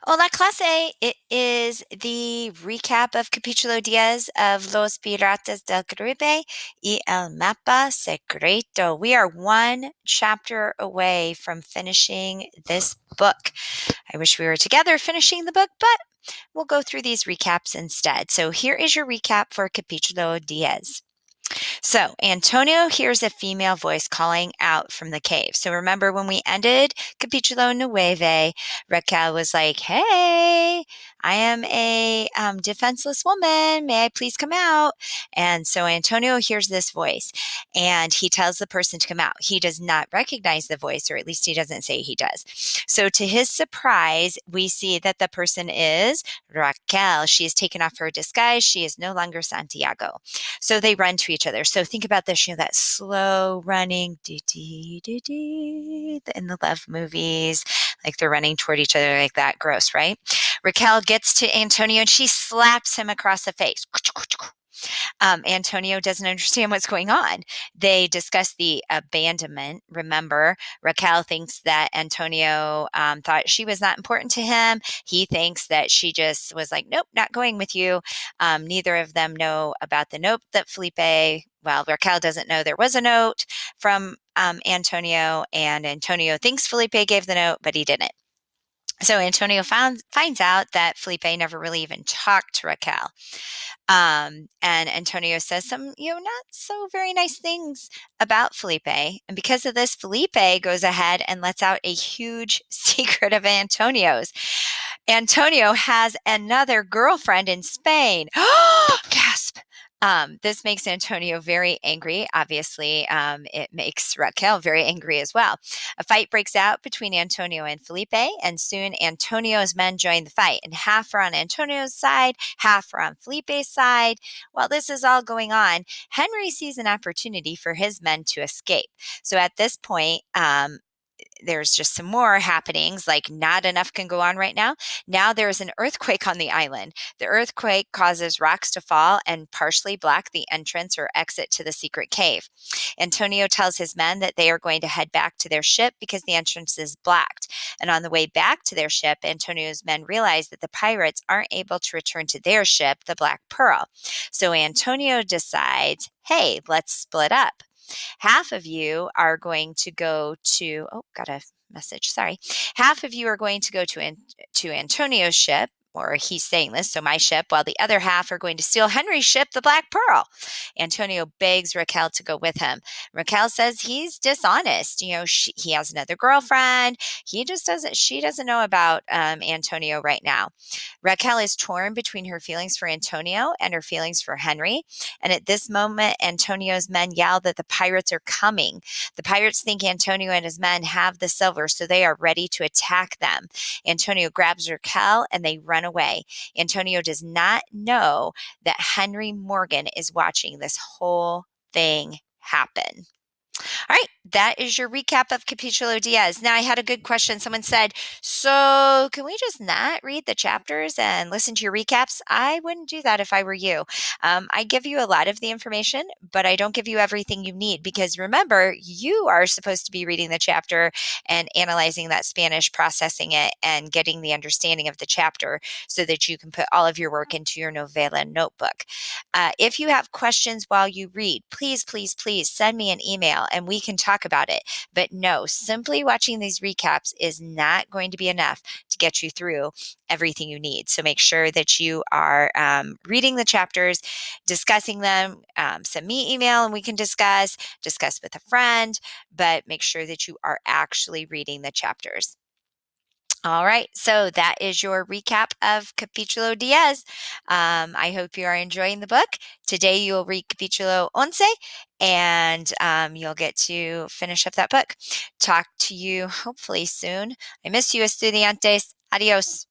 Hola clase, it is the recap of Capítulo 10 of Los Piratas del Caribe y el Mapa Secreto. We are one chapter away from finishing this book. I wish we were together finishing the book, but we'll go through these recaps instead. So here is your recap for Capítulo 10. So Antonio hears a female voice calling out from the cave. So remember when we ended Capítulo 9, Raquel was like, hey, I am a defenseless woman. May I please come out? And so Antonio hears this voice and he tells the person to come out. He does not recognize the voice, or at least he doesn't say he does. So to his surprise, we see that the person is Raquel. She has taken off her disguise. She is no longer Santiago. So they run to each other. So think about this, that slow running in the love movies, like they're running toward each other like that. Gross, right? Raquel gets to Antonio and she slaps him across the face. Antonio doesn't understand what's going on. They discuss the abandonment. Remember, Raquel thinks that Antonio thought she was not important to him. He thinks that she just was like, nope, not going with you. Neither of them know about the note that Raquel doesn't know there was a note from Antonio, and Antonio thinks Felipe gave the note, but he didn't. So Antonio finds out that Felipe never really even talked to Raquel. And Antonio says some, not so very nice things about Felipe. And because of this, Felipe goes ahead and lets out a huge secret of Antonio's. Antonio has another girlfriend in Spain. Gasp. This makes Antonio very angry. Obviously, it makes Raquel very angry as well. A fight breaks out between Antonio and Felipe, and soon Antonio's men join the fight, and half are on Antonio's side, half are on Felipe's side. While this is all going on, Henry sees an opportunity for his men to escape. So at this point, there's just some more happenings, like not enough can go on right now. Now there's an earthquake on the island. The earthquake causes rocks to fall and partially block the entrance or exit to the secret cave. Antonio tells his men that they are going to head back to their ship because the entrance is blocked. And on the way back to their ship, Antonio's men realize that the pirates aren't able to return to their ship, the Black Pearl. So Antonio decides, hey, let's split up. Half of you are going to go to, got a message, sorry. Half of you are going to go to Antonio's ship, or he's saying this, so my ship, while the other half are going to steal Henry's ship, the Black Pearl. Antonio begs Raquel to go with him. Raquel says he's dishonest. He has another girlfriend. She doesn't know about Antonio right now. Raquel is torn between her feelings for Antonio and her feelings for Henry. And at this moment, Antonio's men yell that the pirates are coming. The pirates think Antonio and his men have the silver, so they are ready to attack them. Antonio grabs Raquel and they run away. Antonio does not know that Henry Morgan is watching this whole thing happen. All right, that is your recap of Capítulo 10. Now, I had a good question. Someone said, so can we just not read the chapters and listen to your recaps? I wouldn't do that if I were you. I give you a lot of the information, but I don't give you everything you need because remember, you are supposed to be reading the chapter and analyzing that Spanish, processing it, and getting the understanding of the chapter so that you can put all of your work into your novella notebook. If you have questions while you read, please, please, please send me an email and we can talk about it. But no, simply watching these recaps is not going to be enough to get you through everything you need. So make sure that you are reading the chapters, discussing them. Send me email and we can discuss with a friend, but make sure that you are actually reading the chapters. All right, so that is your recap of Capítulo 10. I hope you are enjoying the book. Today you will read Capítulo 11, and you'll get to finish up that book. Talk to you hopefully soon. I miss you, estudiantes. Adios.